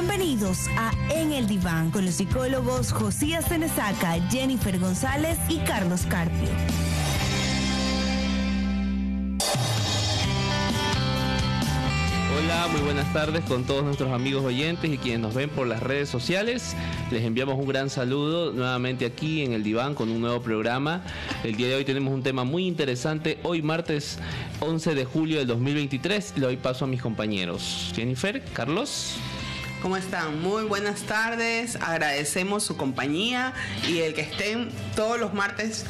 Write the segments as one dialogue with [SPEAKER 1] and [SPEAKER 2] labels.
[SPEAKER 1] Bienvenidos a En el Diván con los psicólogos Josías Tenesaca, Jennifer González y Carlos Carpio.
[SPEAKER 2] Hola, muy buenas tardes con todos nuestros amigos oyentes y quienes nos ven por las redes sociales. Les enviamos un gran saludo nuevamente aquí en El Diván con un nuevo programa. El día de hoy tenemos un tema muy interesante. Hoy martes 11 de julio del 2023. Le doy paso a mis compañeros. Jennifer, Carlos.
[SPEAKER 3] ¿Cómo están? Muy buenas tardes, agradecemos su compañía y el que estén todos los martes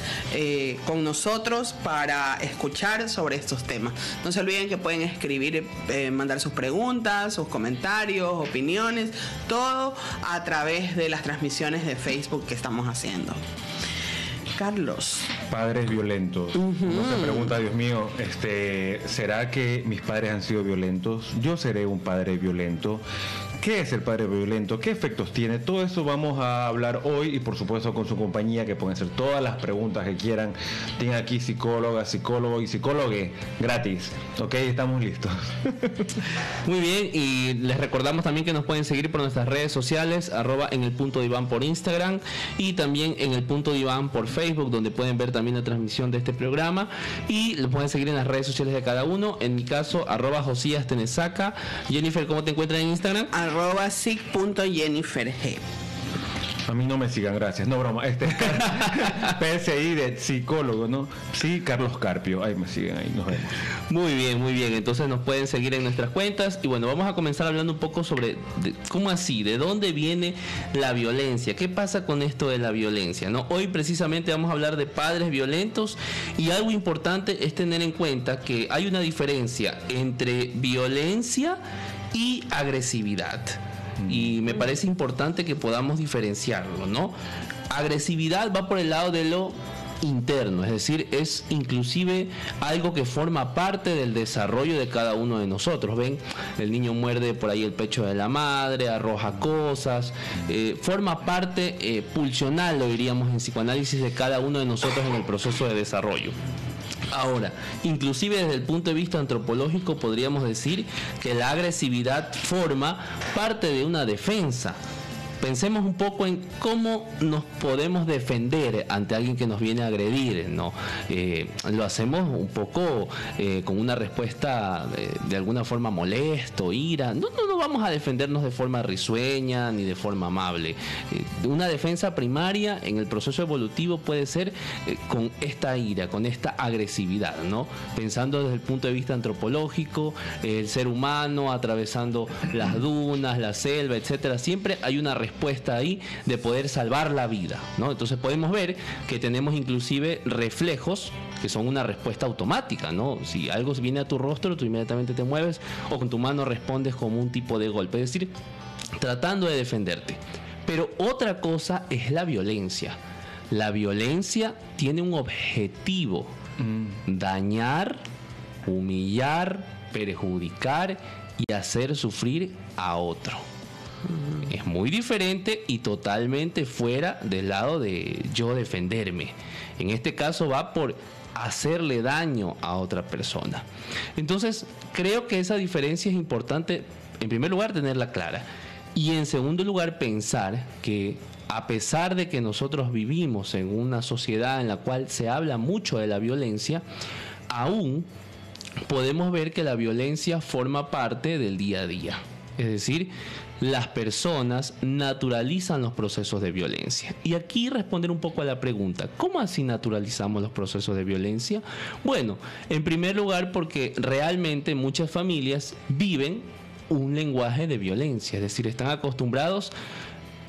[SPEAKER 3] con nosotros para escuchar sobre estos temas. No se olviden que pueden escribir, mandar sus preguntas, sus comentarios, opiniones, todo a través de las transmisiones de Facebook que estamos haciendo. Carlos.
[SPEAKER 4] Padres violentos. Uno se pregunta, Dios mío, ¿será que mis padres han sido violentos? ¿Yo seré un padre violento? ¿Qué es el padre violento? ¿Qué efectos tiene? Todo eso vamos a hablar hoy y por supuesto con su compañía, que pueden hacer todas las preguntas que quieran. Tienen aquí psicólogas, psicólogo y psicólogue gratis. Ok, estamos listos.
[SPEAKER 2] Muy bien, y les recordamos también que nos pueden seguir por nuestras redes sociales, @enelpuntodiván por Instagram y también en el punto diván por Facebook, donde pueden ver también la transmisión de este programa y lo pueden seguir en las redes sociales de cada uno. En mi caso, @Josías Tenesaca. Jennifer, ¿cómo te encuentras en Instagram?
[SPEAKER 3] @sic.jenniferg.
[SPEAKER 4] A mí no me sigan, gracias. No, broma. PSI de psicólogo, ¿no? Sí, Carlos Carpio. Ahí me siguen, ahí nos vemos.
[SPEAKER 2] Muy bien, muy bien. Entonces nos pueden seguir en nuestras cuentas. Y bueno, vamos a comenzar hablando un poco sobre cómo así, de dónde viene la violencia. ¿Qué pasa con esto de la violencia? ¿No? Hoy precisamente vamos a hablar de padres violentos. Y algo importante es tener en cuenta que hay una diferencia entre violencia y agresividad. Y me parece importante que podamos diferenciarlo, ¿no? Agresividad va por el lado de lo interno, es decir, es inclusive algo que forma parte del desarrollo de cada uno de nosotros. Ven, el niño muerde por ahí el pecho de la madre, arroja cosas, forma parte pulsional, lo diríamos en psicoanálisis, de cada uno de nosotros en el proceso de desarrollo. Ahora, inclusive desde el punto de vista antropológico podríamos decir que la agresividad forma parte de una defensa. Pensemos un poco en cómo nos podemos defender ante alguien que nos viene a agredir, ¿no? Lo hacemos un poco con una respuesta de alguna forma molesto, ira. No vamos a defendernos de forma risueña ni de forma amable. Una defensa primaria en el proceso evolutivo puede ser con esta ira, con esta agresividad, ¿no? Pensando desde el punto de vista antropológico, el ser humano atravesando las dunas, la selva, etcétera, siempre hay una respuesta ahí de poder salvar la vida, ¿no? Entonces podemos ver que tenemos inclusive reflejos que son una respuesta automática, ¿no? Si algo viene a tu rostro, tú inmediatamente te mueves o con tu mano respondes como un tipo de golpe, es decir, tratando de defenderte. Pero otra cosa es la violencia. La violencia tiene un objetivo: dañar, humillar, perjudicar y hacer sufrir a otro. Es muy diferente y totalmente fuera del lado de yo defenderme. En este caso va por hacerle daño a otra persona. Entonces, creo que esa diferencia es importante, en primer lugar, tenerla clara. Y en segundo lugar, pensar que a pesar de que nosotros vivimos en una sociedad en la cual se habla mucho de la violencia, aún podemos ver que la violencia forma parte del día a día. Es decir, las personas naturalizan los procesos de violencia. Y aquí responder un poco a la pregunta, ¿cómo así naturalizamos los procesos de violencia? Bueno, en primer lugar porque realmente muchas familias viven un lenguaje de violencia, es decir, están acostumbrados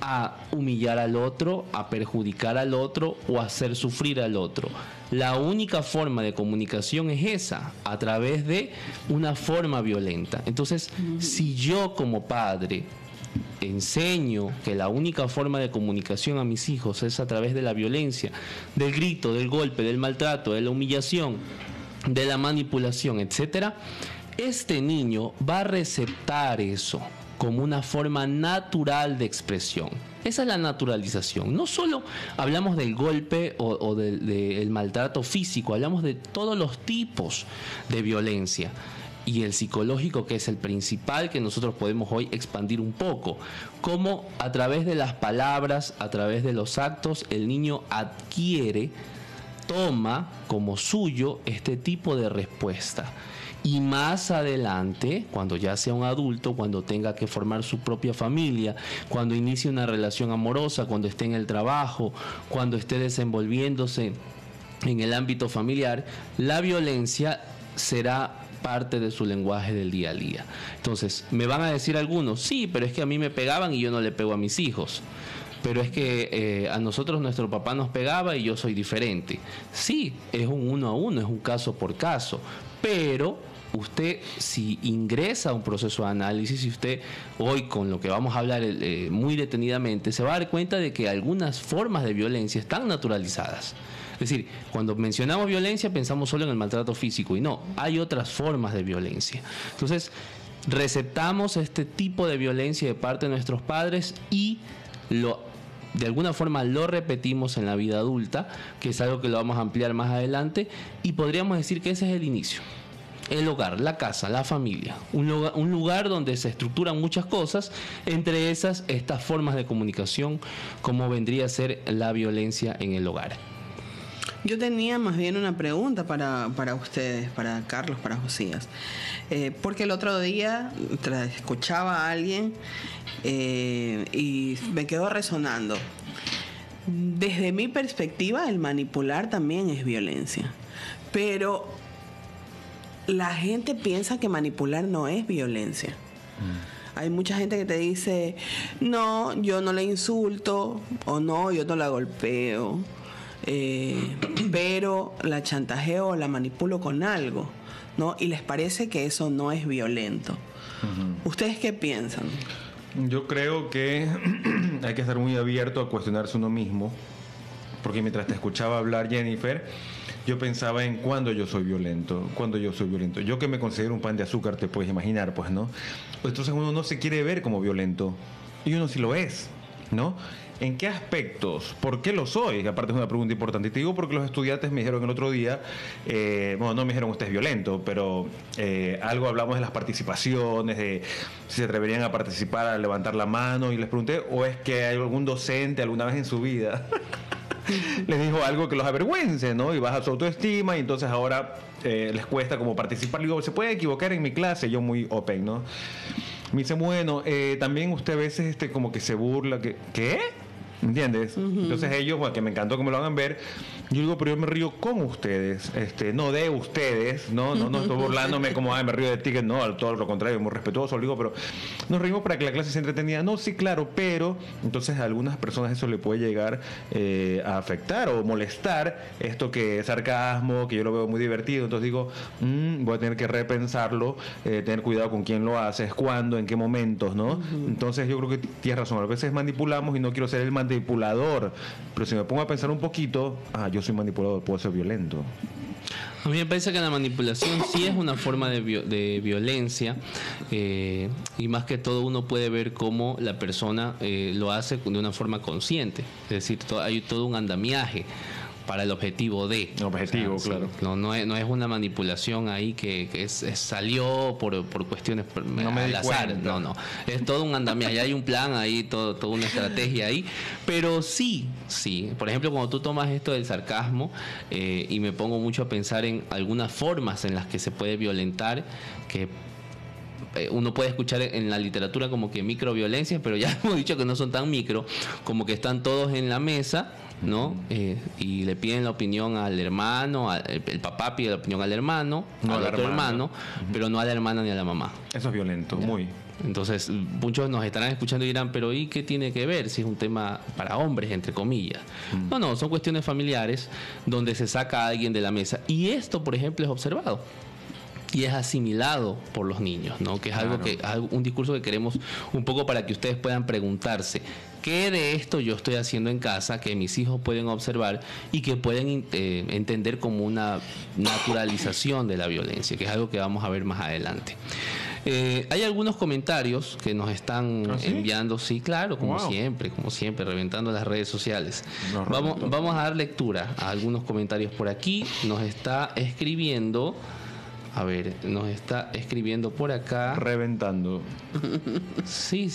[SPEAKER 2] a humillar al otro, a perjudicar al otro o a hacer sufrir al otro. La única forma de comunicación es esa, a través de una forma violenta. Entonces, si yo como padre enseño que la única forma de comunicación a mis hijos es a través de la violencia, del grito, del golpe, del maltrato, de la humillación, de la manipulación, etcétera, este niño va a receptar eso como una forma natural de expresión. Esa es la naturalización. No solo hablamos del golpe o del maltrato físico, hablamos de todos los tipos de violencia. y el psicológico, que es el principal, que nosotros podemos hoy expandir un poco. Cómo a través de las palabras, a través de los actos, el niño adquiere, toma como suyo este tipo de respuesta. Y más adelante, cuando ya sea un adulto, cuando tenga que formar su propia familia, cuando inicie una relación amorosa, cuando esté en el trabajo, cuando esté desenvolviéndose en el ámbito familiar, la violencia será parte de su lenguaje del día a día. Entonces, me van a decir algunos, sí, pero es que a mí me pegaban y yo no le pego a mis hijos. Pero es que a nosotros nuestro papá nos pegaba y yo soy diferente. Sí, es un 1 a 1, es un caso por caso. Pero usted, si ingresa a un proceso de análisis, y usted hoy con lo que vamos a hablar muy detenidamente, se va a dar cuenta de que algunas formas de violencia están naturalizadas. Es decir, cuando mencionamos violencia pensamos solo en el maltrato físico y no, hay otras formas de violencia. Entonces, receptamos este tipo de violencia de parte de nuestros padres y de alguna forma lo repetimos en la vida adulta, que es algo que lo vamos a ampliar más adelante, y podríamos decir que ese es el inicio. El hogar, la casa, la familia, un lugar donde se estructuran muchas cosas, entre esas estas formas de comunicación, como vendría a ser la violencia en el hogar.
[SPEAKER 3] Yo tenía más bien una pregunta para ustedes, para Carlos, para Josías. Porque el otro día escuchaba a alguien y me quedó resonando. Desde mi perspectiva, el manipular también es violencia. Pero la gente piensa que manipular no es violencia. Hay mucha gente que te dice, no, yo no le insulto, o no, yo no la golpeo. Pero la chantajeo o la manipulo con algo, ¿no? Y les parece que eso no es violento. Uh-huh. ¿Ustedes qué piensan?
[SPEAKER 4] Yo creo que hay que estar muy abierto a cuestionarse uno mismo, porque mientras te escuchaba hablar, Jennifer, yo pensaba en cuándo yo soy violento, Yo que me considero un pan de azúcar, te puedes imaginar, pues, ¿no? Entonces uno no se quiere ver como violento, y uno sí lo es, ¿no? ¿En qué aspectos? ¿Por qué lo soy? Aparte es una pregunta importante. Y te digo porque los estudiantes me dijeron el otro día, bueno, no me dijeron usted es violento, pero algo hablamos de las participaciones, de si se atreverían a participar, a levantar la mano, y les pregunté, ¿o es que hay algún docente alguna vez en su vida les dijo algo que los avergüence, ¿no? Y baja su autoestima y entonces ahora les cuesta como participar? Le digo, ¿se puede equivocar en mi clase? Yo muy open, ¿no? Me dice, bueno, también usted a veces como que se burla, ¿qué? ¿Entiendes? Uh-huh. Entonces ellos, bueno, que me encantó que me lo hagan ver, yo digo, pero yo me río con ustedes, no de ustedes, no estoy burlándome como, me río de ti, que no, todo lo contrario, muy respetuoso, digo, pero nos reímos para que la clase se entretenida. No, sí, claro, pero entonces a algunas personas eso le puede llegar a afectar o molestar, esto que es sarcasmo, que yo lo veo muy divertido, entonces digo, voy a tener que repensarlo, tener cuidado con quién lo haces, cuándo, en qué momentos, ¿no? Uh-huh. Entonces yo creo que tienes razón, a veces manipulamos y no quiero ser el manipulador, pero si me pongo a pensar un poquito, yo soy manipulador, puedo ser violento.
[SPEAKER 2] A mí me parece que la manipulación sí es una forma de violencia, y más que todo uno puede ver cómo la persona lo hace de una forma consciente, es decir, hay todo un andamiaje para el objetivo de.
[SPEAKER 4] Objetivo, o sea,
[SPEAKER 2] claro. No es una manipulación ahí que salió por cuestiones al azar. No. Es todo un andamiaje. Hay un plan ahí, toda una estrategia ahí. Pero sí. Por ejemplo, cuando tú tomas esto del sarcasmo, y me pongo mucho a pensar en algunas formas en las que se puede violentar, que uno puede escuchar en la literatura como que microviolencias, pero ya hemos dicho que no son tan micro, como que están todos en la mesa, ¿no? Y le piden la opinión al hermano, el papá pide la opinión al hermano, no al otro hermano, pero no a la hermana ni a la mamá.
[SPEAKER 4] Eso es violento, ¿ya? Muy.
[SPEAKER 2] Entonces, muchos nos estarán escuchando y dirán, pero ¿y qué tiene que ver si es un tema para hombres, entre comillas? No, son cuestiones familiares donde se saca a alguien de la mesa. Y esto, por ejemplo, es observado y es asimilado por los niños, ¿no? Que es un discurso que queremos un poco para que ustedes puedan preguntarse, ¿qué de esto yo estoy haciendo en casa que mis hijos pueden observar y que pueden entender como una naturalización de la violencia? Que es algo que vamos a ver más adelante. Hay algunos comentarios que nos están enviando, sí, claro, como siempre, reventando las redes sociales. Vamos a dar lectura a algunos comentarios por aquí. Nos está escribiendo A ver, nos está escribiendo por acá.
[SPEAKER 4] Reventando.
[SPEAKER 2] Sí,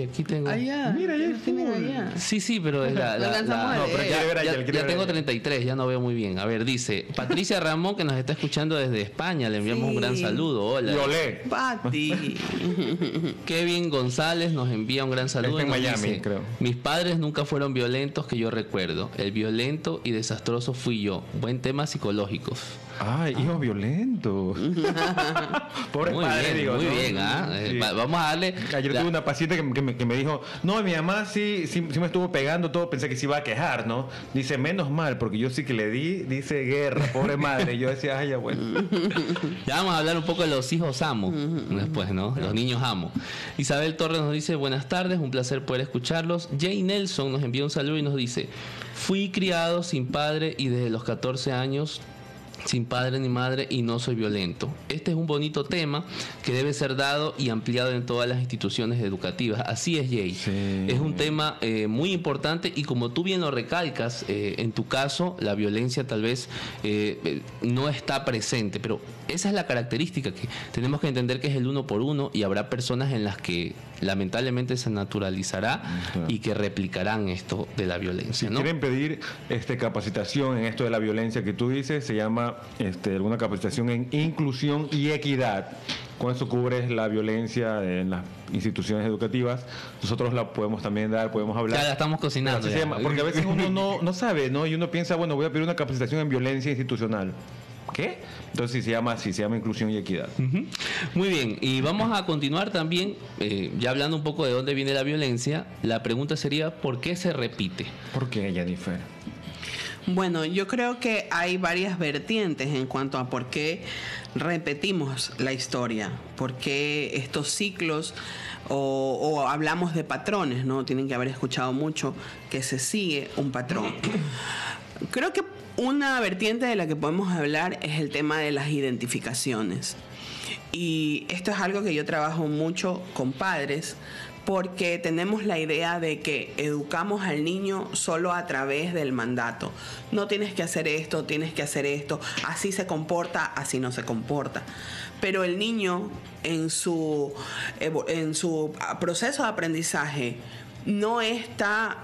[SPEAKER 2] aquí tengo.
[SPEAKER 3] Allá.
[SPEAKER 4] Mira, ya
[SPEAKER 3] tienen
[SPEAKER 4] full.
[SPEAKER 3] allá.
[SPEAKER 2] Sí, pero es
[SPEAKER 3] No alcanzamos a
[SPEAKER 4] No, pero
[SPEAKER 3] leer.
[SPEAKER 4] quiere ver a
[SPEAKER 2] ya,
[SPEAKER 4] Yel, quiere
[SPEAKER 2] ya
[SPEAKER 4] ver a
[SPEAKER 2] tengo
[SPEAKER 4] Yel.
[SPEAKER 2] 33, ya no veo muy bien. A ver, dice Patricia Ramón, que nos está escuchando desde España. Le enviamos un gran
[SPEAKER 3] Sí.
[SPEAKER 2] saludo. Hola.
[SPEAKER 4] Y olé.
[SPEAKER 3] Pati.
[SPEAKER 2] Kevin González nos envía un gran saludo.
[SPEAKER 4] Está en
[SPEAKER 2] y nos
[SPEAKER 4] Miami,
[SPEAKER 2] dice,
[SPEAKER 4] creo.
[SPEAKER 2] mis padres nunca fueron violentos que yo recuerdo. El violento y desastroso fui yo. Buen tema psicológicos.
[SPEAKER 4] Ay, hijos violentos. Pobre
[SPEAKER 2] Muy
[SPEAKER 4] padre,
[SPEAKER 2] bien,
[SPEAKER 4] digo.
[SPEAKER 2] muy
[SPEAKER 4] ¿no?
[SPEAKER 2] bien.
[SPEAKER 4] Sí.
[SPEAKER 2] Vamos a darle...
[SPEAKER 4] Ayer tuve una paciente que me dijo, no, mi mamá sí me estuvo pegando todo, pensé que se iba a quejar, ¿no? Dice, menos mal, porque yo sí que le di, dice, guerra, pobre madre. Y yo decía, ay, ya bueno.
[SPEAKER 2] Ya vamos a hablar un poco de los hijos amo después, ¿no? Los niños amo. Isabel Torres nos dice, buenas tardes, un placer poder escucharlos. Jay Nelson nos envía un saludo y nos dice, fui criado sin padre y desde los 14 años sin padre ni madre y no soy violento. Este es un bonito tema que debe ser dado y ampliado en todas las instituciones educativas. Así es, Jay.
[SPEAKER 4] Sí.
[SPEAKER 2] Es un tema muy importante y como tú bien lo recalcas, en tu caso la violencia tal vez no está presente, pero esa es la característica, que tenemos que entender que es el uno por uno y habrá personas en las que lamentablemente se naturalizará y que replicarán esto de la violencia,
[SPEAKER 4] Si
[SPEAKER 2] ¿no?
[SPEAKER 4] quieren pedir capacitación en esto de la violencia que tú dices, se llama alguna capacitación en inclusión y equidad. Con eso cubres la violencia en las instituciones educativas. Nosotros la podemos también dar, podemos hablar.
[SPEAKER 2] Ya la estamos cocinando.
[SPEAKER 4] Así se
[SPEAKER 2] ya.
[SPEAKER 4] llama, porque a veces uno no sabe, ¿no? Y uno piensa, bueno, voy a pedir una capacitación en violencia institucional. ¿Qué? Entonces sí, se llama inclusión y equidad.
[SPEAKER 2] Ujú. Muy bien, y vamos a continuar también, ya hablando un poco de dónde viene la violencia. La pregunta sería, ¿por qué se repite?
[SPEAKER 4] ¿Por qué, Jennifer?
[SPEAKER 3] Bueno, yo creo que hay varias vertientes en cuanto a por qué repetimos la historia, por qué estos ciclos o hablamos de patrones, ¿no? Tienen que haber escuchado mucho que se sigue un patrón. Creo que una vertiente de la que podemos hablar es el tema de las identificaciones. Y esto es algo que yo trabajo mucho con padres, porque tenemos la idea de que educamos al niño solo a través del mandato. No tienes que hacer esto, tienes que hacer esto, así se comporta, así no se comporta. Pero el niño en su proceso de aprendizaje no está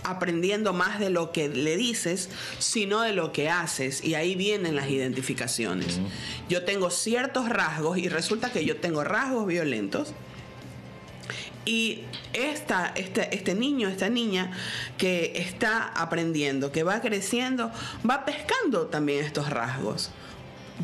[SPEAKER 3] aprendiendo más de lo que le dices, sino de lo que haces, y ahí vienen las identificaciones. Yo tengo ciertos rasgos y resulta que yo tengo rasgos violentos. Y este niño, esta niña que está aprendiendo, que va creciendo, va pescando también estos rasgos.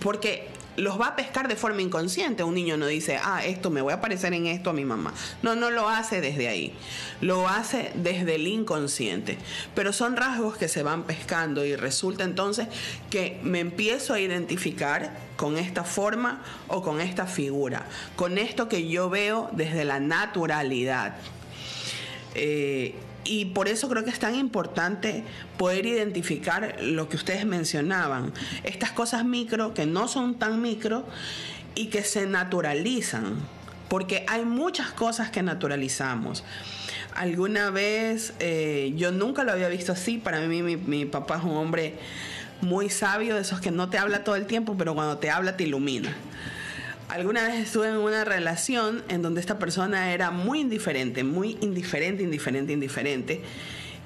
[SPEAKER 3] Porque los va a pescar de forma inconsciente. Un niño no dice, esto me voy a parecer en esto a mi mamá. No lo hace desde ahí. Lo hace desde el inconsciente. Pero son rasgos que se van pescando y resulta entonces que me empiezo a identificar con esta forma o con esta figura, con esto que yo veo desde la naturalidad. Y por eso creo que es tan importante poder identificar lo que ustedes mencionaban, estas cosas micro que no son tan micro y que se naturalizan, porque hay muchas cosas que naturalizamos. Alguna vez, yo nunca lo había visto así, para mí mi papá es un hombre muy sabio, de esos que no te habla todo el tiempo, pero cuando te habla te ilumina. Alguna vez estuve en una relación en donde esta persona era muy indiferente,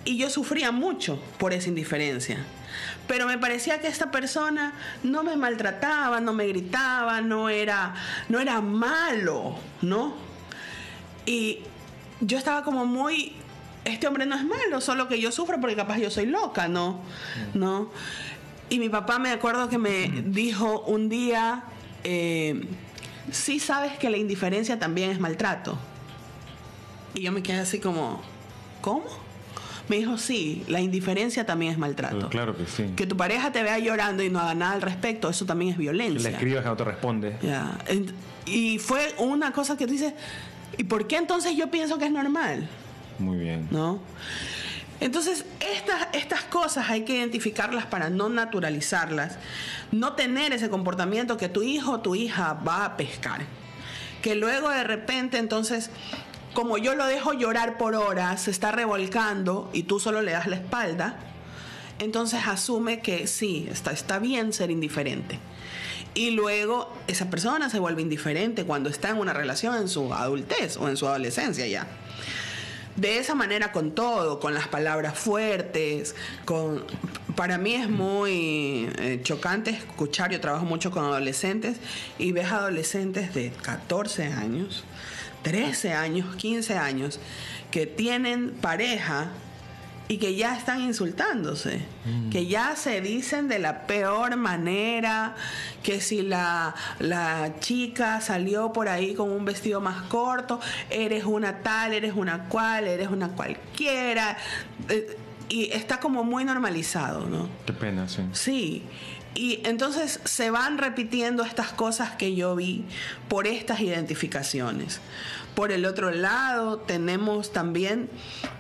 [SPEAKER 3] y yo sufría mucho por esa indiferencia. Pero me parecía que esta persona no me maltrataba, no me gritaba, no era malo, ¿no? Y yo estaba como muy, este hombre no es malo, solo que yo sufro porque capaz yo soy loca, ¿no? Y mi papá, me acuerdo que me dijo un día, sí sabes que la indiferencia también es maltrato. Y yo me quedé así como, ¿cómo? Me dijo, sí, la indiferencia también es maltrato.
[SPEAKER 4] Claro que sí.
[SPEAKER 3] Que tu pareja te vea llorando y no haga nada al respecto, eso también es
[SPEAKER 4] Que
[SPEAKER 3] violencia.
[SPEAKER 4] le escribas que no te responde.
[SPEAKER 3] Ya. Y fue una cosa que tú dices, ¿y por qué entonces yo pienso que es normal?
[SPEAKER 4] Muy bien.
[SPEAKER 3] ¿No? Entonces, estas cosas hay que identificarlas para no naturalizarlas, no tener ese comportamiento que tu hijo o tu hija va a pescar. Que luego de repente, entonces, como yo lo dejo llorar por horas, se está revolcando y tú solo le das la espalda, entonces asume que sí, está bien ser indiferente. Y luego esa persona se vuelve indiferente cuando está en una relación en su adultez o en su adolescencia ya. De esa manera con todo, con las palabras fuertes, para mí es muy chocante escuchar, yo trabajo mucho con adolescentes y ves adolescentes de 14 años, 13 años, 15 años, que tienen pareja y que ya están insultándose, que ya se dicen de la peor manera, que si la chica salió por ahí con un vestido más corto, eres una tal, eres una cual, eres una cualquiera, y está como muy normalizado, ¿no?
[SPEAKER 4] Qué pena, sí.
[SPEAKER 3] Sí. Y entonces se van repitiendo estas cosas que yo vi por estas identificaciones. Por el otro lado, tenemos también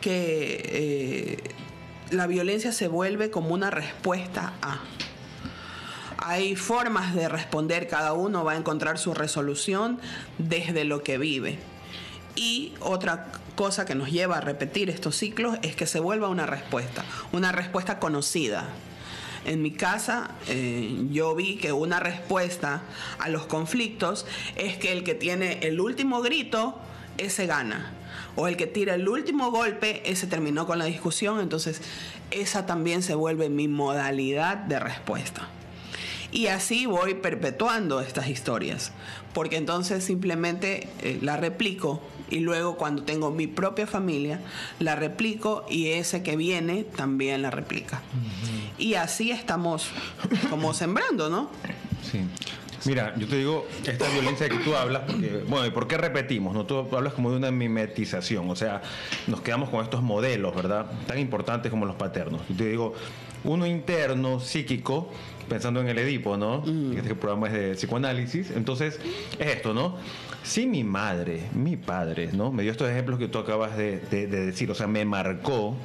[SPEAKER 3] que la violencia se vuelve como una respuesta a. Hay formas de responder, cada uno va a encontrar su resolución desde lo que vive. Y otra cosa que nos lleva a repetir estos ciclos es que se vuelva una respuesta conocida. En mi casa yo vi que una respuesta a los conflictos es que el que tiene el último grito, ese gana. O el que tira el último golpe, ese terminó con la discusión. Entonces esa también se vuelve mi modalidad de respuesta. Y así voy perpetuando estas historias. Porque entonces simplemente la replico. Y luego cuando tengo mi propia familia, la replico y ese que viene también la replica. Y así estamos como sembrando, ¿no?
[SPEAKER 4] Sí. Mira, yo te digo, esta violencia que tú hablas, porque, bueno, ¿y por qué repetimos? ¿No? Tú hablas como de una mimetización, o sea, nos quedamos con estos modelos, ¿verdad? Tan importantes como los paternos. Yo te digo, uno interno, psíquico, pensando en el Edipo, ¿no? Este programa es de psicoanálisis. Entonces, es esto, ¿no? Si mi madre, mi padre, ¿no? Me dio estos ejemplos que tú acabas de decir, o sea, me marcó,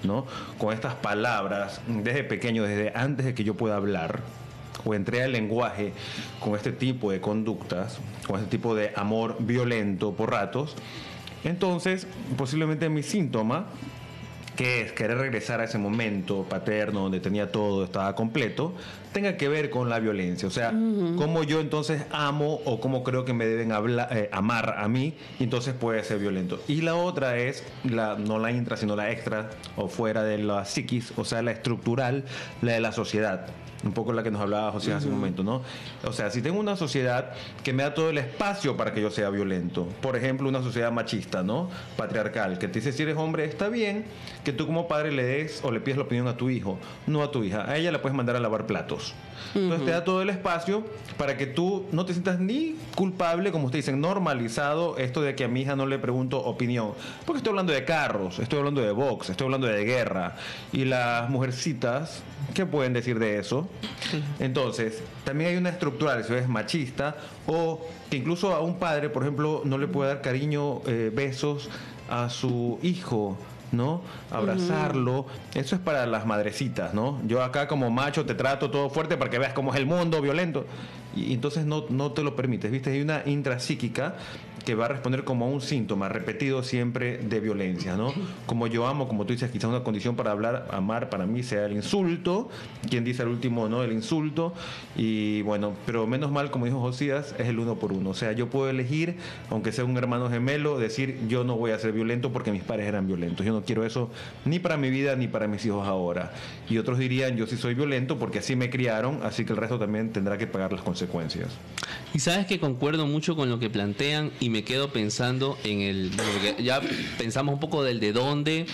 [SPEAKER 4] ¿no? Con estas palabras, desde pequeño, desde antes de que yo pueda hablar, o entré al lenguaje con este tipo de conductas, con este tipo de amor violento por ratos, entonces, posiblemente mi síntoma, que es querer regresar a ese momento paterno donde tenía todo, estaba completo, tenga que ver con la violencia. O sea, cómo yo entonces amo o cómo creo que me deben amar a mí, y entonces puede ser violento. Y la otra es, no la intra, sino la extra, o fuera de la psiquis, o sea, la estructural, la de la sociedad. Un poco la que nos hablaba José hace un momento, ¿no? O sea, si tengo una sociedad que me da todo el espacio para que yo sea violento, por ejemplo, una sociedad machista, ¿no? Patriarcal, que te dice, si eres hombre, está bien que tú como padre le des o le pides la opinión a tu hijo, no a tu hija. A ella la puedes mandar a lavar platos. Entonces te da todo el espacio para que tú no te sientas ni culpable, como ustedes dicen, normalizado esto de que a mi hija no le pregunto opinión. Porque estoy hablando de carros, estoy hablando de box, estoy hablando de guerra. Y las mujercitas, ¿qué pueden decir de eso? Entonces, también hay una estructura, si es machista, o que incluso a un padre, por ejemplo, no le puede dar cariño, besos a su hijo, ¿no? Abrazarlo. Eso es para las madrecitas, ¿no? Yo acá como macho te trato todo fuerte para que veas cómo es el mundo violento. Y entonces no te lo permites, ¿viste? Hay una intrapsíquica que va a responder como a un síntoma repetido siempre de violencia, ¿no? Como yo amo, como tú dices, quizás una condición para amar para mí sea el insulto. Quien dice al último, ¿no? El insulto. Y bueno, pero menos mal, como dijo Josías, es el 1 por 1. O sea, yo puedo elegir, aunque sea un hermano gemelo, decir, yo no voy a ser violento porque mis padres eran violentos. Yo no quiero eso ni para mi vida ni para mis hijos ahora. Y otros dirían, yo sí soy violento porque así me criaron, así que el resto también tendrá que pagar las consecuencias.
[SPEAKER 2] Y sabes que concuerdo mucho con lo que plantean y me quedo pensando en porque ya pensamos un poco del de dónde,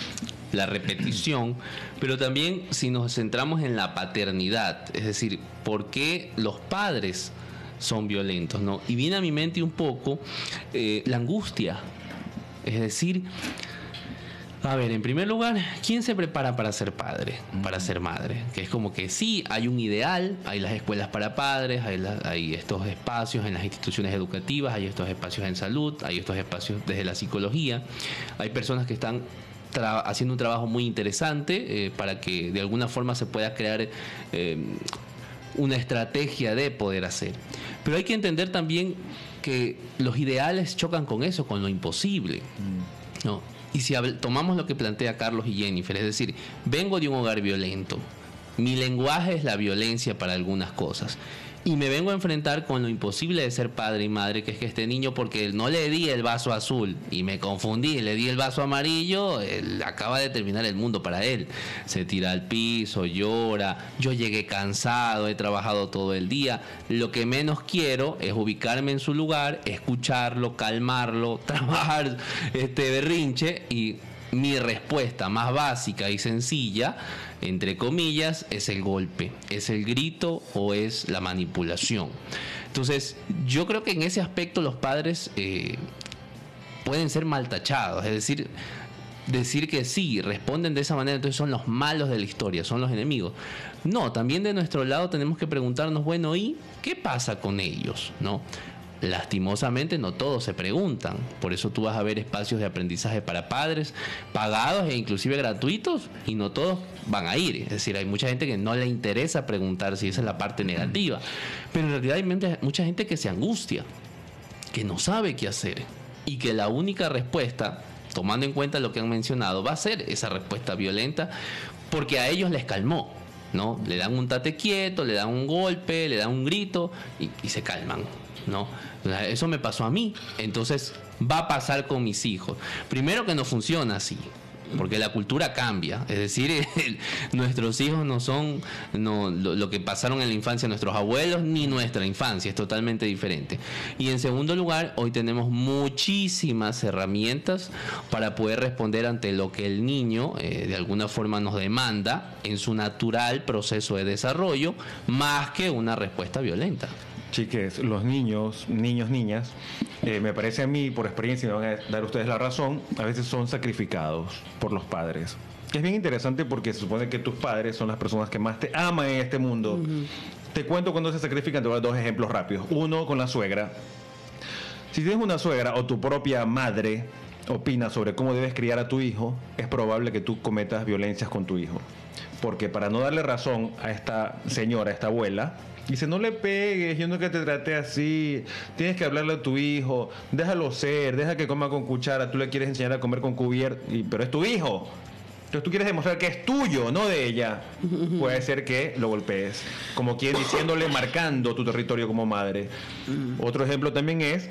[SPEAKER 2] la repetición, pero también si nos centramos en la paternidad, es decir, ¿por qué los padres son violentos, ¿no? Y viene a mi mente un poco la angustia, es decir, a ver, en primer lugar, ¿quién se prepara para ser padre, para ser madre? Que es como que sí, hay un ideal, hay las escuelas para padres, hay estos espacios en las instituciones educativas, hay estos espacios en salud, hay estos espacios desde la psicología, hay personas que están haciendo un trabajo muy interesante para que de alguna forma se pueda crear una estrategia de poder hacer. Pero hay que entender también que los ideales chocan con eso, con lo imposible, ¿no? Y si tomamos lo que plantea Carlos y Jennifer, es decir, vengo de un hogar violento, mi lenguaje es la violencia para algunas cosas, Y me vengo a enfrentar con lo imposible de ser padre y madre, que es que este niño, porque no le di el vaso azul y me confundí, le di el vaso amarillo, él acaba de terminar el mundo para él. Se tira al piso, llora, yo llegué cansado, he trabajado todo el día. Lo que menos quiero es ubicarme en su lugar, escucharlo, calmarlo, trabajar berrinche, y mi respuesta más básica y sencilla, entre comillas, es el golpe, es el grito o es la manipulación. Entonces, yo creo que en ese aspecto los padres pueden ser mal tachados, es decir que sí, responden de esa manera, entonces son los malos de la historia, son los enemigos. No, también de nuestro lado tenemos que preguntarnos, bueno, ¿y qué pasa con ellos? ¿No? Lastimosamente no todos se preguntan, por eso tú vas a ver espacios de aprendizaje para padres pagados e inclusive gratuitos, y no todos van a ir. Es decir, hay mucha gente que no le interesa preguntar, si esa es la parte negativa, pero en realidad hay mucha gente que se angustia, que no sabe qué hacer, y que la única respuesta, tomando en cuenta lo que han mencionado, va a ser esa respuesta violenta, porque a ellos les calmó, ¿no? Le dan un tate quieto, le dan un golpe, le dan un grito y se calman, ¿no? Eso me pasó a mí, entonces va a pasar con mis hijos. Primero, que no funciona así, porque la cultura cambia, es decir, nuestros hijos no son lo que pasaron en la infancia nuestros abuelos, ni nuestra infancia, es totalmente diferente. Y en segundo lugar, hoy tenemos muchísimas herramientas para poder responder ante lo que el niño de alguna forma nos demanda en su natural proceso de desarrollo, más que una respuesta violenta.
[SPEAKER 4] Chiques, los niñas, me parece a mí, por experiencia, me van a dar ustedes la razón, a veces son sacrificados por los padres. Es bien interesante porque se supone que tus padres son las personas que más te aman en este mundo. Uh-huh. Te cuento cuando se sacrifican, te voy a dar dos ejemplos rápidos. Uno, con la suegra. Si tienes una suegra o tu propia madre opina sobre cómo debes criar a tu hijo, es probable que tú cometas violencias con tu hijo. Porque para no darle razón a esta señora, a esta abuela, dice, no le pegues, yo nunca te traté así, tienes que hablarle a tu hijo, déjalo ser, deja que coma con cuchara, tú le quieres enseñar a comer con cubierto, pero es tu hijo. Entonces tú quieres demostrar que es tuyo, no de ella. Puede ser que lo golpees, como quien diciéndole, marcando tu territorio como madre. Otro ejemplo también es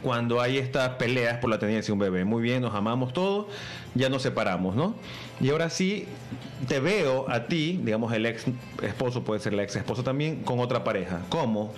[SPEAKER 4] cuando hay estas peleas por la tenencia de un bebé. Muy bien, nos amamos todos, ya nos separamos, ¿no? Y ahora sí, te veo a ti, digamos el ex esposo, puede ser la ex esposa también, con otra pareja. ¿Cómo?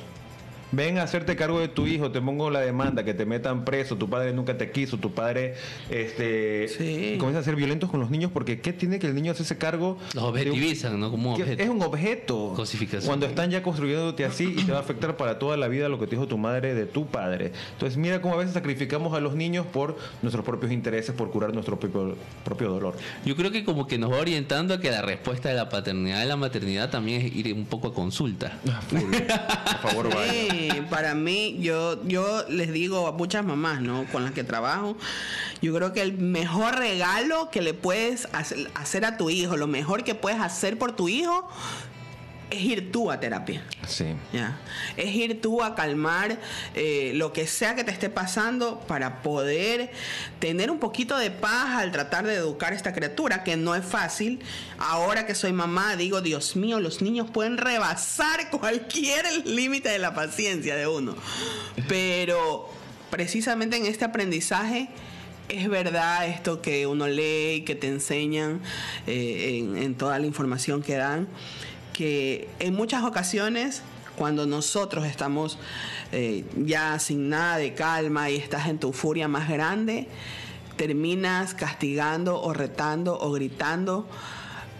[SPEAKER 4] Ven a hacerte cargo de tu hijo, te pongo la demanda, que te metan preso, tu padre nunca te quiso, tu padre sí. Comienza a ser violentos con los niños, porque ¿qué tiene que el niño hacerse cargo?
[SPEAKER 2] Los objetivizan, ¿no? Como un objeto.
[SPEAKER 4] Es un objeto.
[SPEAKER 2] Cosificación.
[SPEAKER 4] Cuando están ya construyéndote así, y te va a afectar para toda la vida lo que te dijo tu madre de tu padre. Entonces mira cómo a veces sacrificamos a los niños por nuestros propios intereses, por curar nuestro propio dolor.
[SPEAKER 2] Yo creo que como que nos va orientando a que la respuesta de la paternidad y la maternidad también es ir un poco a consulta.
[SPEAKER 4] Por favor, vaya.
[SPEAKER 3] Para mí, yo les digo a muchas mamás, ¿no?, con las que trabajo, yo creo que el mejor regalo que le puedes hacer a tu hijo, lo mejor que puedes hacer por tu hijo, es ir tú a terapia.
[SPEAKER 4] Sí.
[SPEAKER 3] ¿Ya? Es ir tú a calmar lo que sea que te esté pasando, para poder tener un poquito de paz al tratar de educar a esta criatura, que no es fácil. Ahora que soy mamá, digo, Dios mío, los niños pueden rebasar cualquier límite de la paciencia de uno. Pero precisamente en este aprendizaje, es verdad esto que uno lee y que te enseñan en toda la información que dan, que en muchas ocasiones, cuando nosotros estamos ya sin nada de calma y estás en tu furia más grande, terminas castigando o retando o gritando,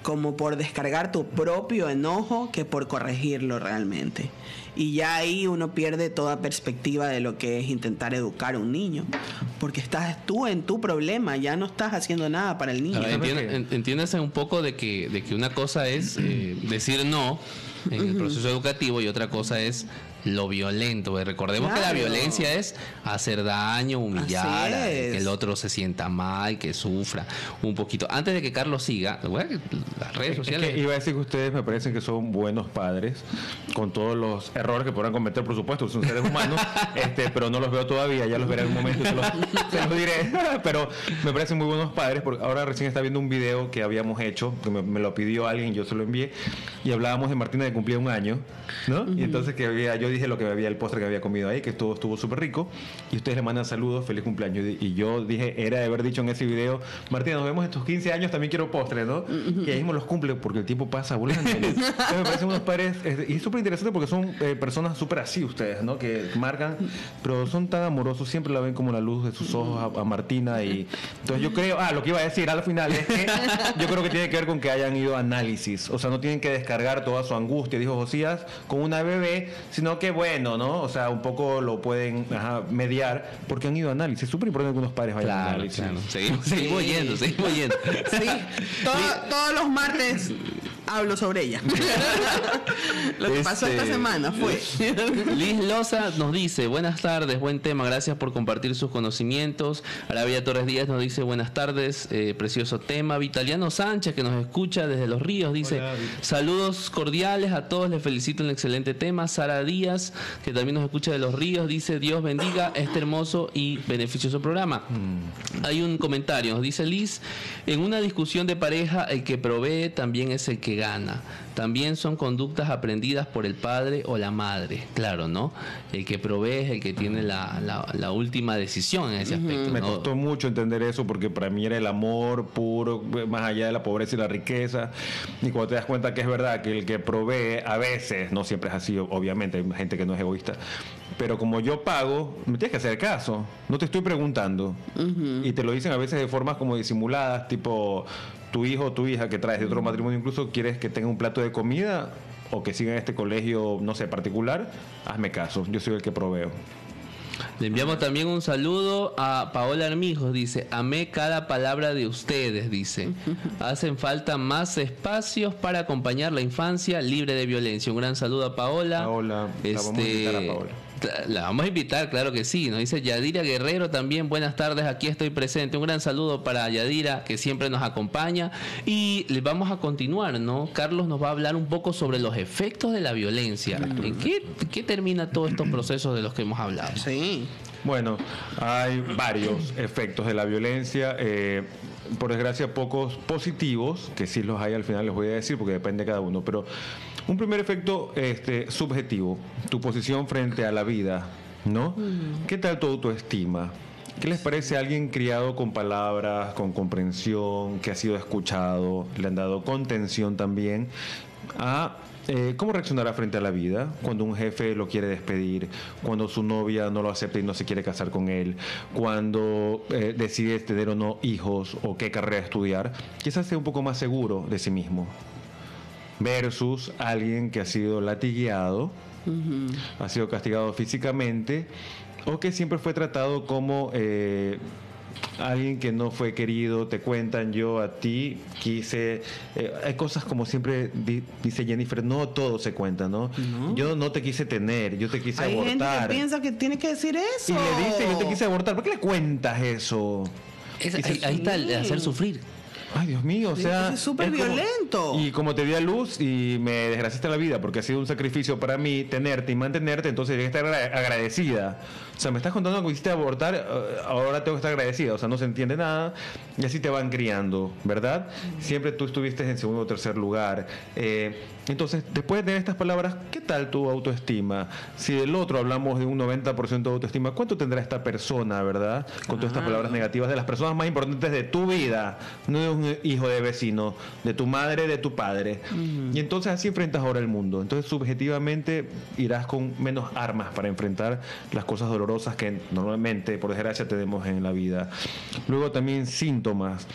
[SPEAKER 3] como por descargar tu propio enojo que por corregirlo realmente. Y ya ahí uno pierde toda perspectiva de lo que es intentar educar a un niño, porque estás tú en tu problema, ya no estás haciendo nada para el niño.
[SPEAKER 2] Entiéndase un poco de que una cosa es decir no en el proceso educativo, y otra cosa es lo violento. Porque recordemos que la
[SPEAKER 3] Claro.
[SPEAKER 2] violencia es hacer daño, humillar,
[SPEAKER 3] Así es.
[SPEAKER 2] que el otro se sienta mal, que sufra un poquito. Antes de que Carlos siga, las redes
[SPEAKER 4] Es
[SPEAKER 2] sociales...
[SPEAKER 4] que iba a decir que ustedes me parecen que son buenos padres, con todos los errores que podrán cometer, por supuesto, son seres humanos, pero no los veo todavía, ya los veré en un momento y se los diré. Pero me parecen muy buenos padres, porque ahora recién está viendo un video que habíamos hecho, que me lo pidió alguien, yo se lo envié, y hablábamos de Martina que cumplía 1 año, ¿no? Y entonces yo dije lo que había, el postre que había comido ahí, que estuvo súper rico, y ustedes le mandan saludos, feliz cumpleaños. Y yo dije, era de haber dicho en ese video, Martina, nos vemos estos 15 años, también quiero postre, ¿no? Y ahí mismo los cumple porque el tiempo pasa volando. Entonces me parecen unos padres, y es súper interesante porque son personas súper así ustedes, ¿no? Que marcan, pero son tan amorosos, siempre la ven como la luz de sus ojos a Martina. Y entonces yo creo, lo que iba a decir al final es que yo creo que tiene que ver con que hayan ido a análisis, o sea, no tienen que descargar toda su angustia, dijo Josías, con una bebé, sino que bueno, ¿no? O sea, un poco lo pueden mediar porque han ido a análisis. Es súper importante que unos padres vayan a análisis.
[SPEAKER 2] Claro. Seguimos yendo.
[SPEAKER 3] Sí, todos los martes hablo sobre ella. Lo que pasó esta semana fue.
[SPEAKER 2] Liz Loza nos dice, buenas tardes, buen tema, gracias por compartir sus conocimientos. Arabia Torres Díaz nos dice, buenas tardes, precioso tema. Vitaliano Sánchez, que nos escucha desde Los Ríos, dice,
[SPEAKER 4] hola,
[SPEAKER 2] saludos cordiales a todos, les felicito el excelente tema. Sara Díaz, que también nos escucha de Los Ríos, dice, Dios bendiga este hermoso y beneficioso programa. Hay un comentario, nos dice Liz, en una discusión de pareja, el que provee también es el que gana. También son conductas aprendidas por el padre o la madre. Claro, ¿no? El que provee es el que tiene la última decisión en ese aspecto.
[SPEAKER 4] Me
[SPEAKER 2] ¿no?
[SPEAKER 4] costó mucho entender eso porque para mí era el amor puro, más allá de la pobreza y la riqueza. Y cuando te das cuenta que es verdad que el que provee, a veces, no siempre es así, obviamente, hay gente que no es egoísta, pero como yo pago, me tienes que hacer caso. No te estoy preguntando. Y te lo dicen a veces de formas como disimuladas, tipo, tu hijo o tu hija que traes de otro matrimonio incluso, ¿quieres que tenga un plato de comida o que siga en este colegio, no sé, particular? Hazme caso, yo soy el que proveo.
[SPEAKER 2] Le enviamos también un saludo a Paola Armijos, dice, amé cada palabra de ustedes, dice. Hacen falta más espacios para acompañar la infancia libre de violencia. Un gran saludo a Paola.
[SPEAKER 4] Paola, la vamos a invitar a Paola.
[SPEAKER 2] La vamos a invitar, claro que sí. Nos dice Yadira Guerrero también, buenas tardes, aquí estoy presente. Un gran saludo para Yadira, que siempre nos acompaña. Y le vamos a continuar, ¿no? Carlos nos va a hablar un poco sobre los efectos de la violencia. ¿En qué termina todos estos procesos de los que hemos hablado?
[SPEAKER 3] Sí.
[SPEAKER 4] Bueno, hay varios efectos de la violencia. Por desgracia, pocos positivos, que sí los hay al final, les voy a decir, porque depende de cada uno. Pero un primer efecto subjetivo, tu posición frente a la vida, ¿no? ¿Qué tal tu autoestima? ¿Qué les parece a alguien criado con palabras, con comprensión, que ha sido escuchado, le han dado contención también a... ¿Cómo reaccionará frente a la vida cuando un jefe lo quiere despedir, cuando su novia no lo acepta y no se quiere casar con él, cuando decide tener o no hijos o qué carrera estudiar? Quizás sea un poco más seguro de sí mismo versus alguien que ha sido latigueado, ha sido castigado físicamente o que siempre fue tratado como... alguien que no fue querido. Te cuentan, yo a ti quise, hay cosas como siempre dice Jennifer, no todo se cuenta, ¿no? Yo no te quise tener, yo te quise
[SPEAKER 3] Hay gente
[SPEAKER 4] abortar.
[SPEAKER 3] que piensa que tiene que decir eso.
[SPEAKER 4] Y le dice, yo te quise abortar. ¿Por qué le cuentas eso?
[SPEAKER 2] Ahí está el hacer sufrir.
[SPEAKER 4] Ay, Dios mío, o
[SPEAKER 3] Sí,
[SPEAKER 4] sea...
[SPEAKER 3] eso es súper
[SPEAKER 4] como-
[SPEAKER 3] violento.
[SPEAKER 4] Y como te di a luz y me desgraciaste la vida porque ha sido un sacrificio para mí tenerte y mantenerte, entonces tienes que estar agradecida. O sea, me estás contando que quisiste abortar, ahora tengo que estar agradecida. O sea, no se entiende nada y así te van criando, ¿verdad? Siempre tú estuviste en segundo o tercer lugar. Entonces, después de estas palabras, ¿qué tal tu autoestima? Si del otro hablamos de un 90% de autoestima, ¿cuánto tendrá esta persona, verdad? Con todas estas palabras negativas de las personas más importantes de tu vida, no de un hijo de vecino, de tu madre, de tu padre. Y entonces así enfrentas ahora el mundo. Entonces, subjetivamente, irás con menos armas para enfrentar las cosas dolorosas que normalmente, por desgracia, tenemos en la vida. Luego también síntomas.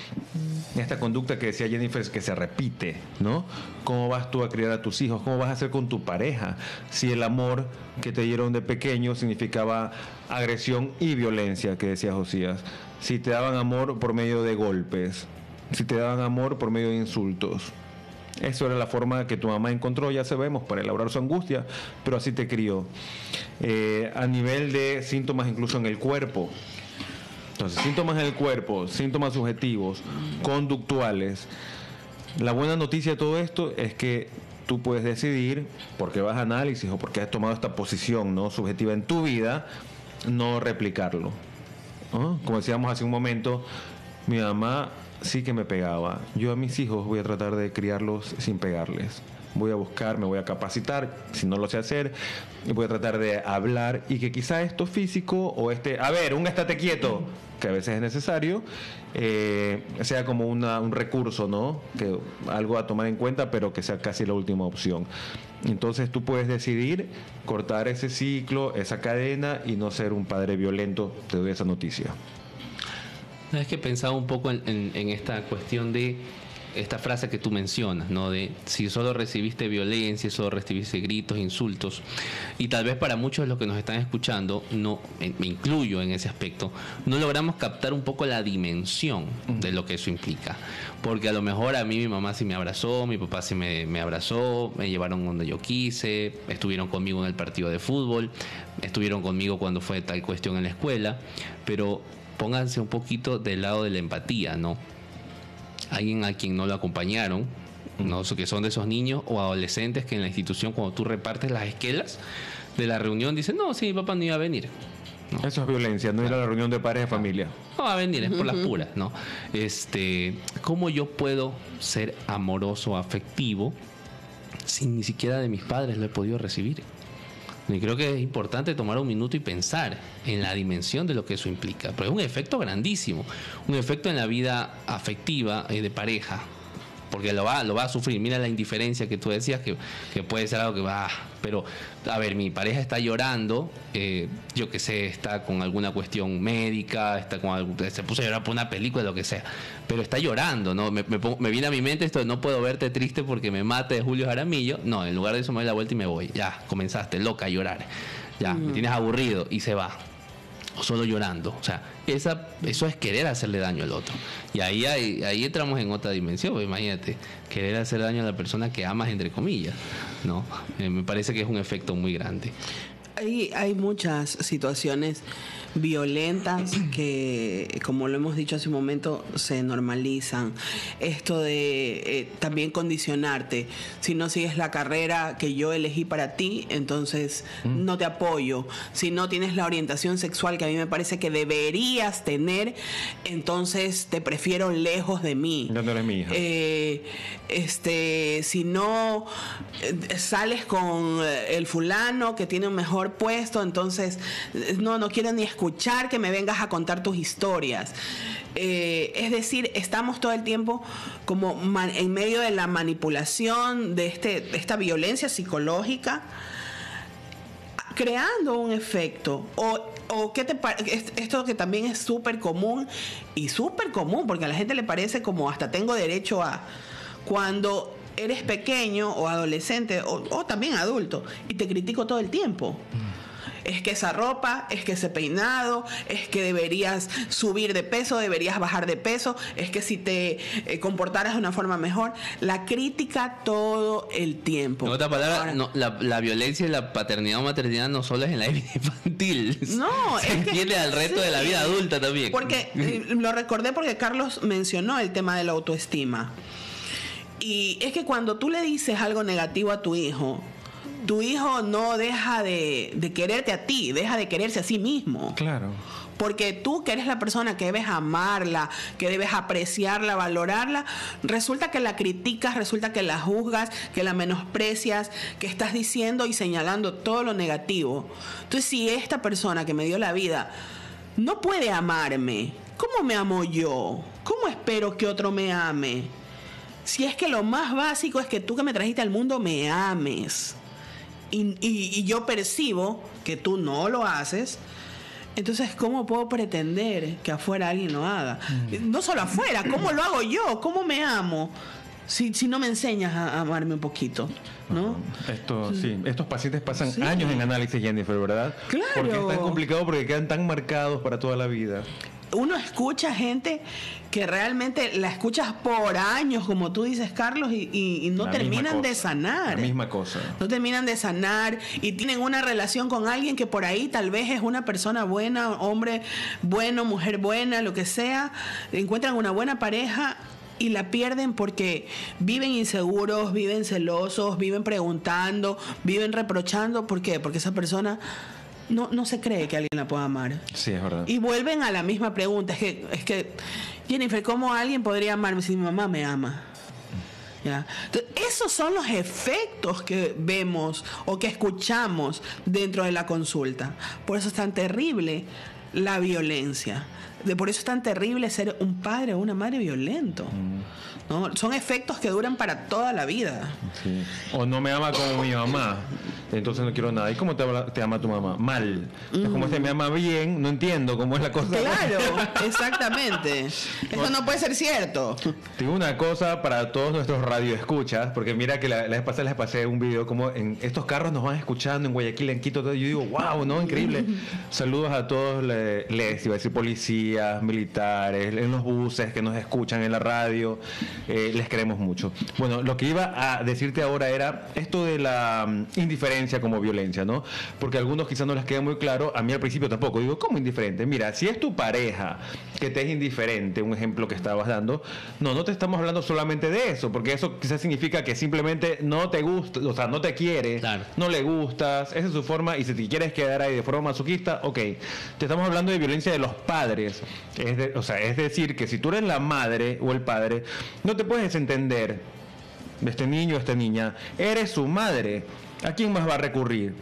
[SPEAKER 4] Esta conducta que decía Jennifer, que se repite, ¿no? ¿Cómo vas tú a criar a tus hijos? ¿Cómo vas a hacer con tu pareja? Si el amor que te dieron de pequeño significaba agresión y violencia, que decía Josías. Si te daban amor por medio de golpes. Si te daban amor por medio de insultos. Eso era la forma que tu mamá encontró, ya sabemos, para elaborar su angustia, pero así te crió. A nivel de síntomas incluso en el cuerpo. Entonces, síntomas en el cuerpo, síntomas subjetivos, conductuales. La buena noticia de todo esto es que tú puedes decidir, porque vas a análisis o porque has tomado esta posición, ¿no?, subjetiva en tu vida, no replicarlo. ¿No? Como decíamos hace un momento, mi mamá sí que me pegaba. Yo a mis hijos voy a tratar de criarlos sin pegarles. Voy a buscar, me voy a capacitar, si no lo sé hacer, y voy a tratar de hablar, y que quizá esto físico o un estate quieto, que a veces es necesario, sea como un recurso, ¿no?, que algo a tomar en cuenta, pero que sea casi la última opción. Entonces tú puedes decidir cortar ese ciclo, esa cadena, y no ser un padre violento. Te doy esa noticia.
[SPEAKER 2] Es que pensaba un poco en esta cuestión de esta frase que tú mencionas, ¿no? De si solo recibiste violencia, solo recibiste gritos, insultos, y tal vez para muchos de los que nos están escuchando, me incluyo en ese aspecto, no logramos captar un poco la dimensión de lo que eso implica. Porque a lo mejor a mí mi mamá sí me abrazó, mi papá sí me abrazó, me llevaron donde yo quise, estuvieron conmigo en el partido de fútbol, estuvieron conmigo cuando fue tal cuestión en la escuela, pero pónganse un poquito del lado de la empatía, ¿no? Alguien a quien no lo acompañaron, ¿no?, que son de esos niños o adolescentes que en la institución, cuando tú repartes las esquelas de la reunión, dicen, no, sí, mi papá no iba a venir. ¿No?
[SPEAKER 4] Eso es violencia, no ir a la reunión de padres de familia.
[SPEAKER 2] No va a venir, es por las puras, ¿no? ¿Cómo yo puedo ser amoroso, afectivo, si ni siquiera de mis padres lo he podido recibir? Y creo que es importante tomar un minuto y pensar en la dimensión de lo que eso implica. Pero es un efecto grandísimo, un efecto en la vida afectiva de pareja, porque lo va a sufrir. Mira la indiferencia que tú decías, que puede ser algo que va... Pero, a ver, mi pareja está llorando, yo que sé, está con alguna cuestión médica, se puso a llorar por una película, lo que sea, pero está llorando, ¿no? Me viene a mi mente esto de no puedo verte triste porque me mate, de Julio Jaramillo. No, en lugar de eso me doy la vuelta y me voy. Ya, comenzaste, loca, a llorar. Ya, me tienes aburrido, y se va. O solo llorando. O sea, eso es querer hacerle daño al otro. Y ahí entramos en otra dimensión. Pues imagínate, querer hacer daño a la persona que amas, entre comillas, ¿no? Me parece que es un efecto muy grande.
[SPEAKER 3] Hay muchas situaciones violentas que, como lo hemos dicho hace un momento, se normalizan. Esto de también condicionarte. Si no sigues la carrera que yo elegí para ti, entonces no te apoyo. Si no tienes la orientación sexual que a mí me parece que deberías tener, entonces te prefiero lejos de mí.
[SPEAKER 4] No eres mi hija.
[SPEAKER 3] Si no sales con el fulano que tiene un mejor puesto, entonces no quiero ni escuchar que me vengas a contar tus historias. Es decir, estamos todo el tiempo como en medio de la manipulación de esta violencia psicológica, creando un efecto. O ¿qué te esto que también es súper común porque a la gente le parece como hasta tengo derecho a, cuando eres pequeño o adolescente o también adulto y te critico todo el tiempo. Es que esa ropa, es que ese peinado, es que deberías subir de peso, deberías bajar de peso, es que si te comportaras de una forma mejor. La crítica todo el tiempo.
[SPEAKER 2] En otra palabra, la violencia y la paternidad o maternidad no solo es en la vida infantil.
[SPEAKER 3] No,
[SPEAKER 2] se extiende al resto de la vida adulta también.
[SPEAKER 3] Porque lo recordé porque Carlos mencionó el tema de la autoestima. Y es que cuando tú le dices algo negativo a tu hijo no deja de quererte a ti, deja de quererse a sí mismo.
[SPEAKER 4] Claro.
[SPEAKER 3] Porque tú, que eres la persona que debes amarla, que debes apreciarla, valorarla, resulta que la criticas, resulta que la juzgas, que la menosprecias, que estás diciendo y señalando todo lo negativo. Entonces, si esta persona que me dio la vida no puede amarme, ¿cómo me amo yo? ¿Cómo espero que otro me ame? Si es que lo más básico es que tú, que me trajiste al mundo, me ames. Y yo percibo que tú no lo haces, entonces ¿cómo puedo pretender que afuera alguien lo haga? No solo afuera, ¿cómo lo hago yo? ¿Cómo me amo? Si no me enseñas a amarme un poquito, ¿no?
[SPEAKER 4] Estos pacientes pasan años en análisis, Jennifer, ¿verdad?
[SPEAKER 3] Claro.
[SPEAKER 4] Porque es tan complicado, porque quedan tan marcados para toda la vida.
[SPEAKER 3] uno escucha gente que realmente la escuchas por años, como tú dices, Carlos, y no terminan de sanar.
[SPEAKER 4] La misma cosa.
[SPEAKER 3] No terminan de sanar y tienen una relación con alguien que por ahí tal vez es una persona buena, hombre bueno, mujer buena, lo que sea. Encuentran una buena pareja y la pierden porque viven inseguros, viven celosos, viven preguntando, viven reprochando. ¿Por qué? Porque esa persona no se cree que alguien la pueda amar.
[SPEAKER 4] Sí, es verdad.
[SPEAKER 3] Y vuelven a la misma pregunta. Es que Jennifer, ¿cómo alguien podría amarme si mi mamá me ama? ¿Ya? Entonces, esos son los efectos que vemos o que escuchamos dentro de la consulta. Por eso es tan terrible la violencia. Por eso es tan terrible ser un padre o una madre violento. ¿No? Son efectos que duran para toda la vida.
[SPEAKER 4] Sí. O no me ama como mi mamá, entonces no quiero nada. ¿Y cómo te ama tu mamá? Mal. Es como me ama bien, no entiendo cómo es la cosa.
[SPEAKER 3] Claro, exactamente. Eso no puede ser cierto.
[SPEAKER 4] Tengo una cosa para todos nuestros radioescuchas, porque mira que la vez pasada les pasé un video como en estos carros nos van escuchando en Guayaquil, en Quito, todo. Yo digo, wow, ¿no? Increíble. Saludos a todos, les iba a decir policías, militares, en los buses que nos escuchan en la radio. Les queremos mucho. Bueno, lo que iba a decirte ahora era esto de la indiferencia como violencia, ¿no? Porque a algunos quizás no les queda muy claro, a mí al principio tampoco. Digo, ¿cómo indiferente? Mira, si es tu pareja que te es indiferente, un ejemplo que estabas dando, no te estamos hablando solamente de eso, porque eso quizás significa que simplemente no te gusta, o sea, no te quiere, claro, no le gustas, esa es su forma, y si te quieres quedar ahí de forma masoquista, ok. Te estamos hablando de violencia de los padres, es decir, que si tú eres la madre o el padre, no te puedes desentender de este niño o esta niña, eres su madre, ¿a quién más va a recurrir?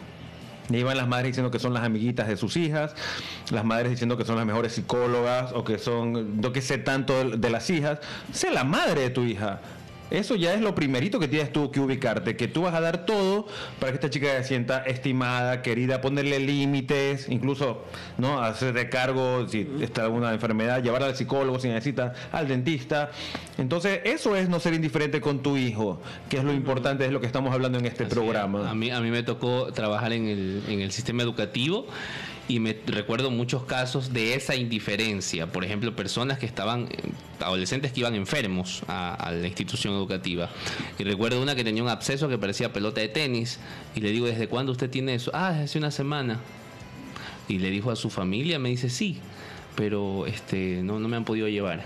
[SPEAKER 4] Y iban las madres diciendo que son las amiguitas de sus hijas, las madres diciendo que son las mejores psicólogas o que son, no que sé tanto de las hijas. Sé la madre de tu hija. Eso ya es lo primerito que tienes tú que ubicarte, que tú vas a dar todo para que esta chica se sienta estimada, querida, ponerle límites, incluso no hacerte cargo si está alguna enfermedad, llevarla al psicólogo si necesita, al dentista. Entonces eso es no ser indiferente con tu hijo, que es lo importante, es lo que estamos hablando en este programa.
[SPEAKER 2] A mí me tocó trabajar en el sistema educativo y me recuerdo muchos casos de esa indiferencia. Por ejemplo, personas que estaban, adolescentes que iban enfermos a la institución educativa. Y recuerdo una que tenía un absceso que parecía pelota de tenis. Y le digo, ¿desde cuándo usted tiene eso? Desde hace una semana. Y le dijo a su familia, me dice, sí, pero no me han podido llevar.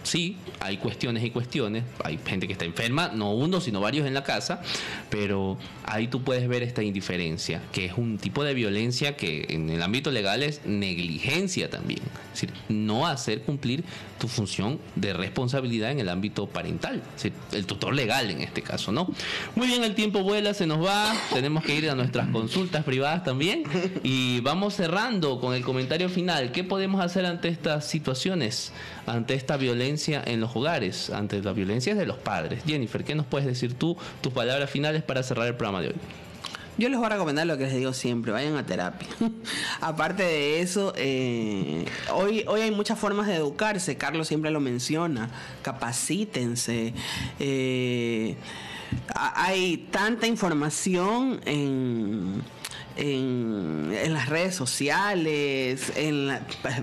[SPEAKER 2] Sí, hay cuestiones y cuestiones. Hay gente que está enferma, no uno, sino varios en la casa, pero ahí tú puedes ver esta indiferencia, que es un tipo de violencia que en el ámbito legal es negligencia también. Es decir, no hacer cumplir tu función de responsabilidad en el ámbito parental. Es decir, el tutor legal en este caso, ¿no? Muy bien, el tiempo vuela, se nos va. Tenemos que ir a nuestras consultas privadas también. Y vamos cerrando con el comentario final. ¿Qué podemos hacer ante estas situaciones? Ante esta violencia en los hogares, ante la violencia de los padres. Jennifer, ¿qué nos puedes decir tú, tus palabras finales para cerrar el programa de hoy?
[SPEAKER 3] Yo les voy a recomendar lo que les digo siempre, vayan a terapia. Aparte de eso, hoy hay muchas formas de educarse, Carlos siempre lo menciona, capacítense. Hay tanta información en las redes sociales, en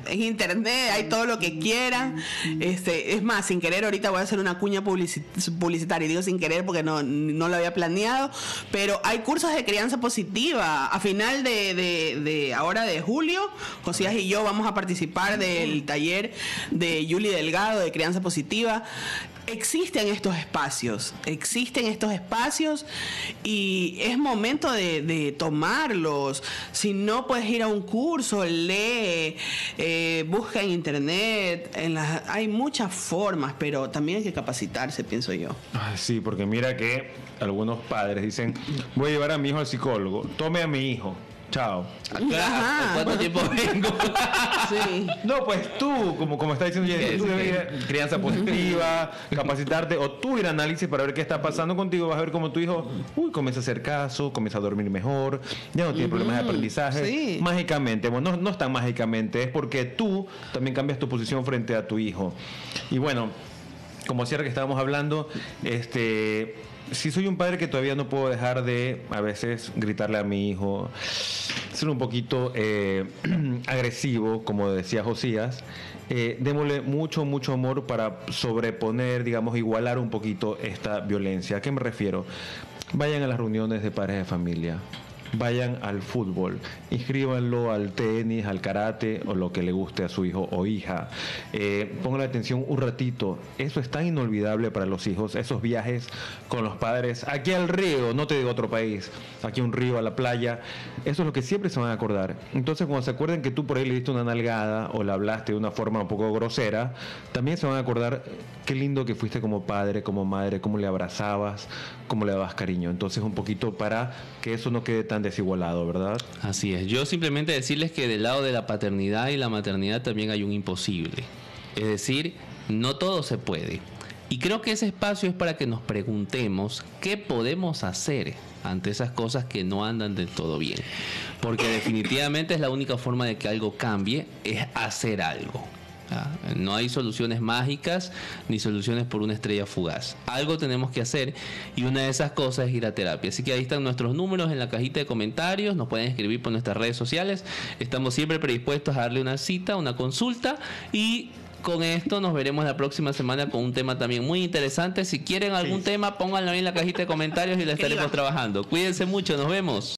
[SPEAKER 3] internet, hay todo lo que quieran. Es más, sin querer, ahorita voy a hacer una cuña publicitaria, y digo sin querer porque no lo había planeado, pero hay cursos de crianza positiva. A final de ahora de julio, Josías y yo vamos a participar del taller de Yuli Delgado de crianza positiva. Existen estos espacios y es momento de tomarlos. Si no puedes ir a un curso, lee, busca en internet, hay muchas formas, pero también hay que capacitarse, pienso yo.
[SPEAKER 4] Sí, porque mira que algunos padres dicen, voy a llevar a mi hijo al psicólogo, tome a mi hijo. Chao.
[SPEAKER 2] ¿Cuánto tiempo vengo?
[SPEAKER 3] Sí.
[SPEAKER 4] No, pues tú, como está diciendo Jenny, tú debes ir a crianza positiva, capacitarte, o tú ir a análisis para ver qué está pasando contigo. Vas a ver cómo tu hijo, comienza a hacer caso, comienza a dormir mejor, ya no tiene problemas de aprendizaje. Sí. Mágicamente, bueno, no es tan mágicamente, es porque tú también cambias tu posición frente a tu hijo. Y bueno, como cierre que estábamos hablando, si soy un padre que todavía no puedo dejar de a veces gritarle a mi hijo, ser un poquito agresivo, como decía Josías, démosle mucho amor para sobreponer, digamos, igualar un poquito esta violencia. ¿A qué me refiero? Vayan a las reuniones de padres de familia. Vayan al fútbol, inscríbanlo al tenis, al karate o lo que le guste a su hijo o hija. Pónganle atención un ratito. Eso es tan inolvidable para los hijos, esos viajes con los padres aquí al río, no te digo otro país, aquí a un río, a la playa. Eso es lo que siempre se van a acordar. Entonces, cuando se acuerden que tú por ahí le diste una nalgada o le hablaste de una forma un poco grosera, también se van a acordar qué lindo que fuiste como padre, como madre, cómo le abrazabas, cómo le dabas cariño. Entonces, un poquito para que eso no quede tan desigualado, ¿verdad?
[SPEAKER 2] Así es. Yo simplemente decirles que del lado de la paternidad y la maternidad también hay un imposible. Es decir, no todo se puede. Y creo que ese espacio es para que nos preguntemos qué podemos hacer ante esas cosas que no andan del todo bien. Porque definitivamente es la única forma de que algo cambie, es hacer algo. No hay soluciones mágicas ni soluciones por una estrella fugaz. Algo tenemos que hacer y una de esas cosas es ir a terapia. Así que ahí están nuestros números en la cajita de comentarios. Nos pueden escribir por nuestras redes sociales. Estamos siempre predispuestos a darle una cita, una consulta, y con esto nos veremos la próxima semana con un tema también muy interesante. Si quieren algún tema, pónganlo ahí en la cajita de comentarios y lo estaremos trabajando. Cuídense mucho, nos vemos.